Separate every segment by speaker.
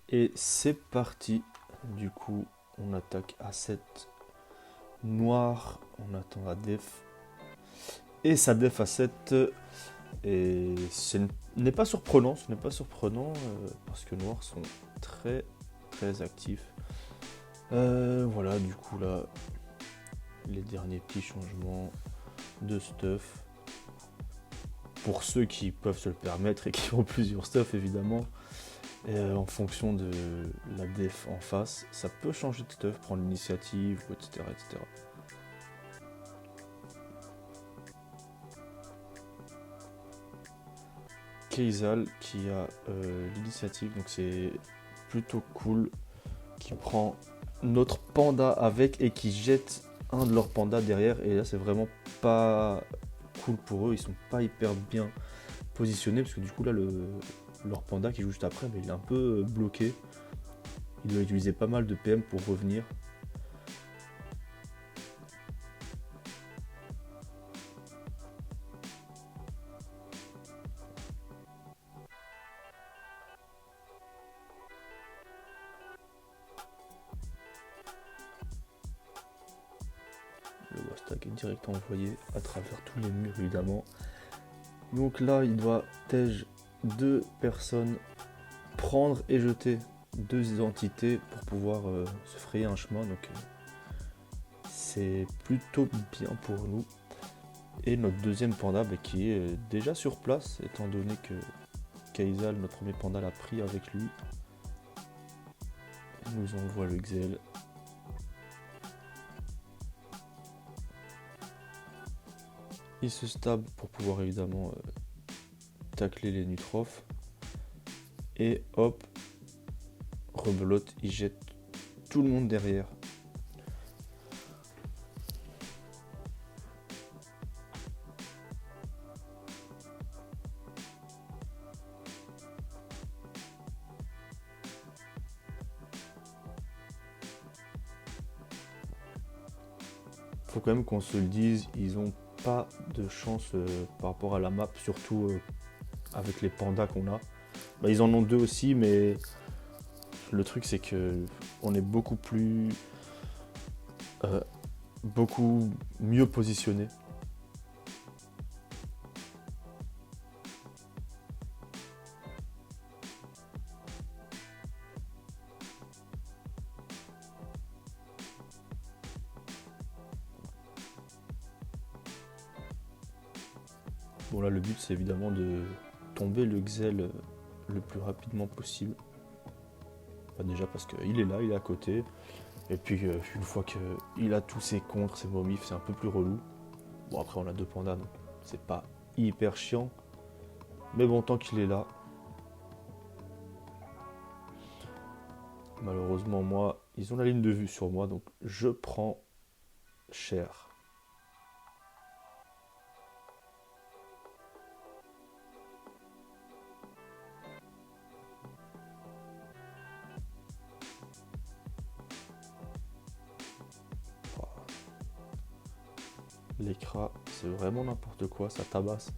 Speaker 1: Et c'est parti. Du coup, on attaque à 7 noir. On attend la def. Et sa def à 7. Et n'est pas surprenant. Ce n'est pas surprenant parce que noirs sont très très actifs. Voilà, du coup là, les derniers petits changements de stuff. Pour ceux qui peuvent se le permettre et qui ont plusieurs stuff évidemment. Et en fonction de la def en face, ça peut changer de stuff, prendre l'initiative, etc., etc. Keizal qui a l'initiative, donc c'est plutôt cool, qui prend notre panda avec et qui jette un de leurs pandas derrière. Et là, c'est vraiment pas cool pour eux, ils sont pas hyper bien positionnés parce que du coup, là, leur panda qui joue juste après, mais il est un peu bloqué. Il doit utiliser pas mal de PM pour revenir. Le Wastak est direct envoyé à travers tous les murs évidemment. Donc là, il doit tège deux personnes, prendre et jeter deux identités pour pouvoir se frayer un chemin. Donc c'est plutôt bien pour nous. Et notre deuxième panda qui est déjà sur place, étant donné que Kaizal, notre premier panda, l'a pris avec lui. Il nous envoie le Xel. Il se stab pour pouvoir évidemment tacler les Nutrophes. Et hop, rebelote, il jette tout le monde derrière. Faut quand même qu'on se le dise, ils ont pas de chance par rapport à la map, surtout avec les pandas qu'on a. Bah, ils en ont deux aussi, mais le truc c'est que on est euh, beaucoup mieux positionné. Bon là le but c'est évidemment de tomber le Xel le plus rapidement possible. Bah, déjà parce qu'il est là, il est à côté. Et puis une fois qu'il a tous ses contres, ses momifs, c'est un peu plus relou. Bon après on a deux pandas donc c'est pas hyper chiant. Mais bon tant qu'il est là. Malheureusement moi, ils ont la ligne de vue sur moi donc je prends cher. L'écra, c'est vraiment n'importe quoi, ça tabasse.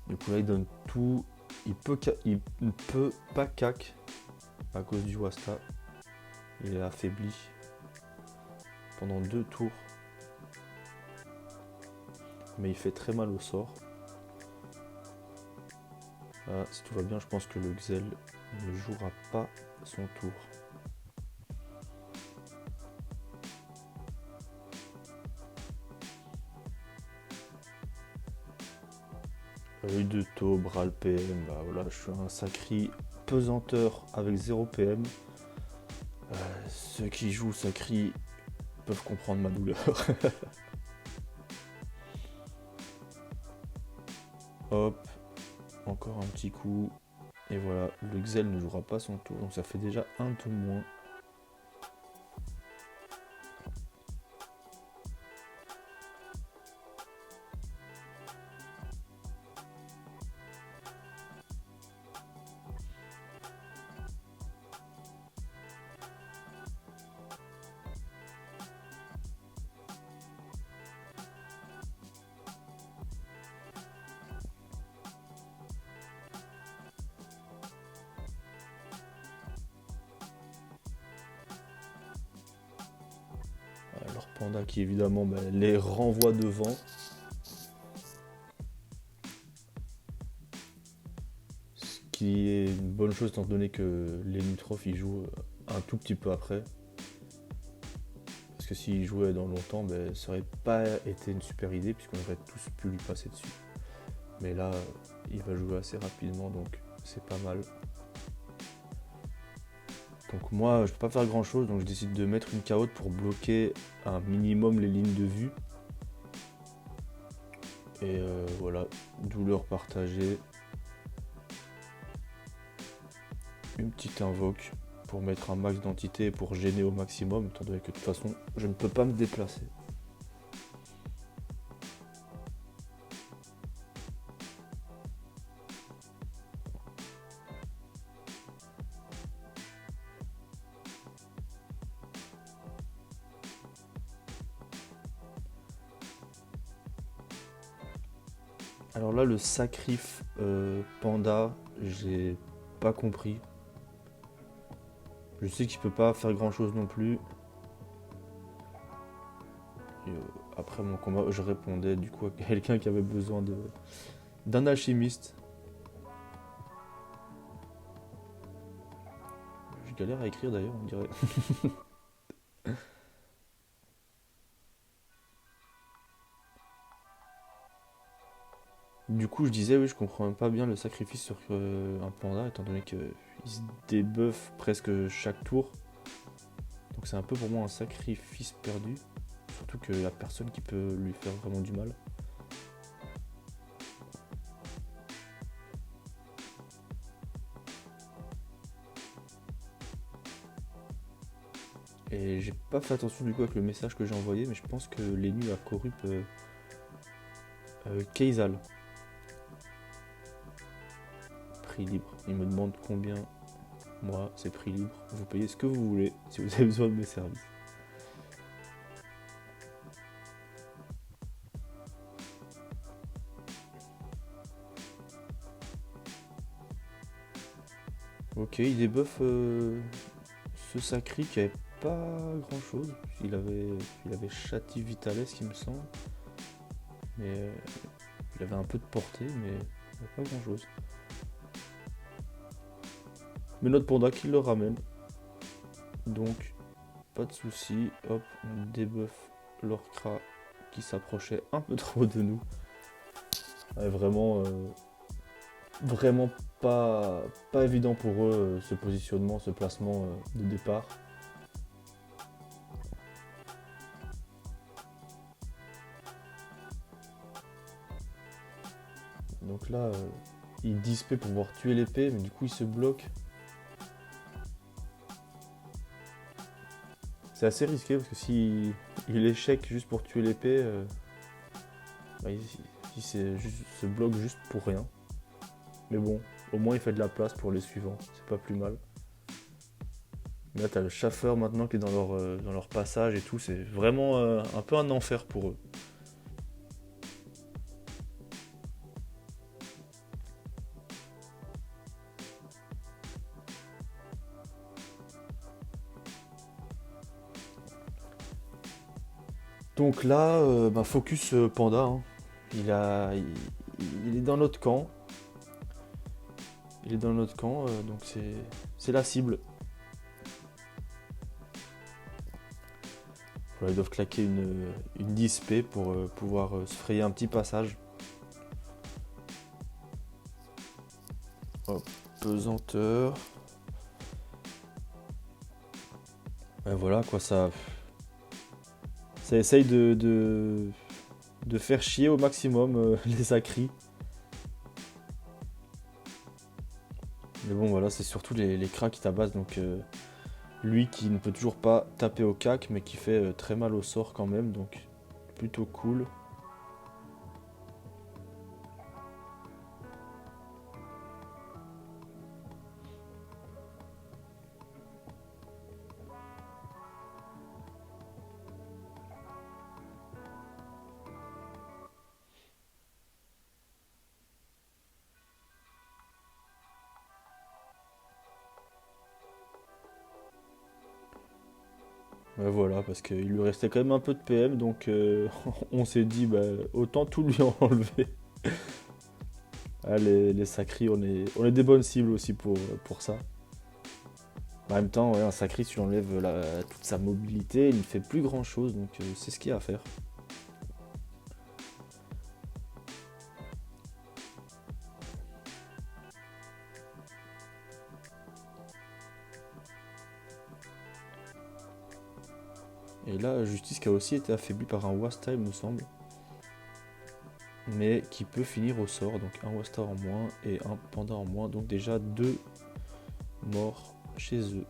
Speaker 1: Du coup là il donne tout. Il ne peut pas cac à cause du Wasta. Il est affaibli pendant 2 tours. Mais il fait très mal au sort. Ah, si tout va bien, je pense que le Xel ne jouera pas son tour. Œil de taux, bras le PM, bah voilà, je suis un sacré pesanteur avec 0 PM. Ceux qui jouent sacré peuvent comprendre ma douleur. Hop, encore un petit coup. Et voilà, le Xel ne jouera pas son tour, donc ça fait déjà un tour moins. panda qui évidemment les renvoie devant. Ce qui est une bonne chose étant donné que les Limitrof ils jouent un tout petit peu après. Parce que s'il jouait dans longtemps, ça aurait pas été une super idée puisqu'on aurait tous pu lui passer dessus. Mais là, il va jouer assez rapidement, donc c'est pas mal. Donc moi, je peux pas faire grand chose, donc je décide de mettre une carotte pour bloquer un minimum les lignes de vue. Et voilà, douleur partagée. Une petite invoque pour mettre un max d'entité et pour gêner au maximum, étant donné que de toute façon, je ne peux pas me déplacer. Alors là, le sacrif panda, j'ai pas compris. Je sais qu'il peut pas faire grand chose non plus. Et, après mon combat, je répondais du coup à quelqu'un qui avait besoin d'un alchimiste. Je galère à écrire d'ailleurs, on dirait. Du coup, je disais, oui, je comprends même pas bien le sacrifice sur un panda, étant donné qu'il se débuffe presque chaque tour. Donc c'est un peu pour moi un sacrifice perdu. Surtout qu'il n'y a personne qui peut lui faire vraiment du mal. Et j'ai pas fait attention du coup avec le message que j'ai envoyé, mais je pense que l'ennemi a corrupte Keizal. Prix libre. Il me demande combien. Moi, c'est prix libre. Vous payez ce que vous voulez si vous avez besoin de mes services. Ok, il débuffe ce sacri qui avait pas grand chose. Il avait Châti Vitales, il me semble. Mais il avait un peu de portée, mais pas grand chose. Mais notre panda qui le ramène. Donc, pas de soucis. Hop, on débuffe l'Orcra qui s'approchait un peu trop de nous. Ouais, vraiment pas évident pour eux ce positionnement, ce placement de départ. Donc là, il dispé pour pouvoir tuer l'épée, mais du coup il se bloque. C'est assez risqué parce que si il échec juste pour tuer l'épée, il se bloque juste pour rien. Mais bon, au moins il fait de la place pour les suivants, c'est pas plus mal. Mais là t'as le chaffeur maintenant qui est dans leur passage et tout, c'est vraiment un peu un enfer pour eux. Donc là, focus panda, hein. Il est dans notre camp. Il est dans notre camp, donc c'est la cible. Voilà, ils doivent claquer une 10p pour pouvoir se frayer un petit passage. Hop, pesanteur. Et voilà quoi, ça essaye de faire chier au maximum les acris. Mais bon voilà, c'est surtout les cracks qui tabassent, donc lui qui ne peut toujours pas taper au cac, mais qui fait très mal au sort quand même, donc plutôt cool. Ouais, voilà, parce qu'il lui restait quand même un peu de PM, donc on s'est dit, bah, autant tout lui enlever. Ah, les sacris, on est des bonnes cibles aussi pour ça. En même temps, ouais, un sacri, tu enlèves toute sa mobilité, il ne fait plus grand chose, donc c'est ce qu'il y a à faire. Et là, Justice qui a aussi été affaibli par un Wasta, il me semble. Mais qui peut finir au sort, donc un Wasta en moins et un Panda en moins, donc déjà 2 morts chez eux.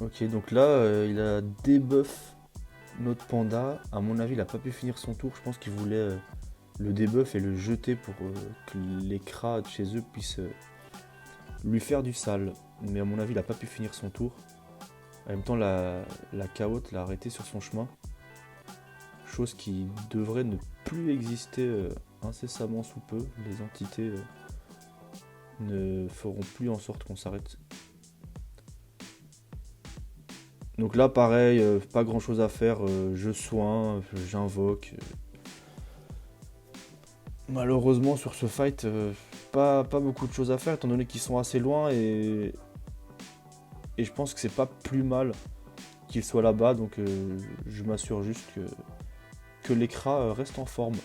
Speaker 1: Ok, donc là, il a debuff notre panda. À mon avis, il a pas pu finir son tour. Je pense qu'il voulait le debuff et le jeter pour que les cras de chez eux puissent lui faire du sale. Mais à mon avis, il a pas pu finir son tour. En même temps, la caote l'a arrêté sur son chemin. Chose qui devrait ne plus exister incessamment sous peu. Les entités ne feront plus en sorte qu'on s'arrête. Donc là, pareil, pas grand chose à faire. Je soigne, j'invoque. Malheureusement, sur ce fight, pas beaucoup de choses à faire, étant donné qu'ils sont assez loin. Et je pense que c'est pas plus mal qu'ils soient là-bas. Donc je m'assure juste que l'écran reste en forme.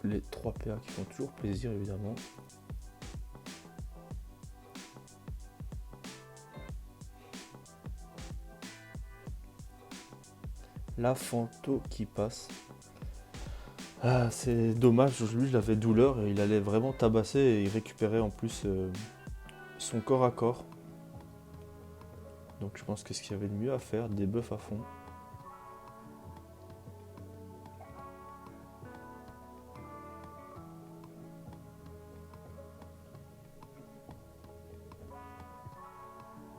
Speaker 1: Les 3 PA qui font toujours plaisir, évidemment. La Fanto qui passe. Ah, c'est dommage, lui je l'avais douleur et il allait vraiment tabasser et il récupérait en plus son corps à corps. Donc je pense que ce qu'il y avait de mieux à faire, des buffs à fond.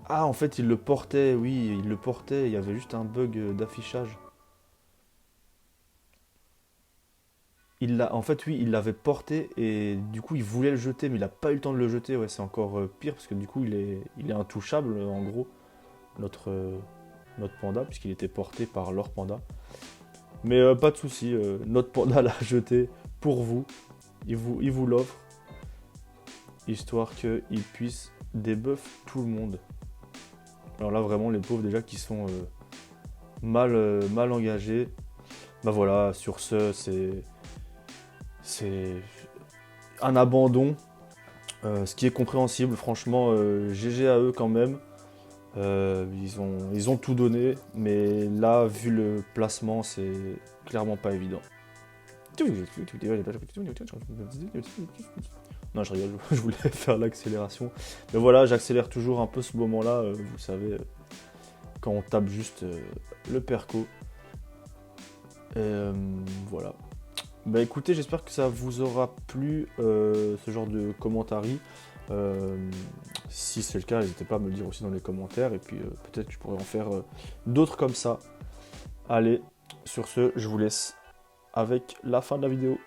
Speaker 1: Ah, en fait il le portait, oui, il le portait, il y avait juste un bug d'affichage. En fait, oui, il l'avait porté et du coup, il voulait le jeter, mais il n'a pas eu le temps de le jeter. Ouais, c'est encore pire parce que du coup, il est intouchable en gros, notre panda, puisqu'il était porté par leur panda. Mais pas de souci, notre panda l'a jeté pour vous. Il vous l'offre, histoire qu'il puisse debuff tout le monde. Alors là, vraiment, les pauvres déjà qui sont mal engagés. Bah voilà, sur ce, c'est un abandon. Ce qui est compréhensible, franchement, GG à eux quand même. Ils ont tout donné, mais là, vu le placement, c'est clairement pas évident. Non, je rigole, je voulais faire l'accélération. Mais voilà, j'accélère toujours un peu ce moment-là, vous savez, quand on tape juste le perco. Voilà. Bah écoutez, j'espère que ça vous aura plu ce genre de commentaires. Si c'est le cas, n'hésitez pas à me le dire aussi dans les commentaires. Et puis peut-être que je pourrais en faire d'autres comme ça. Allez, sur ce, je vous laisse avec la fin de la vidéo.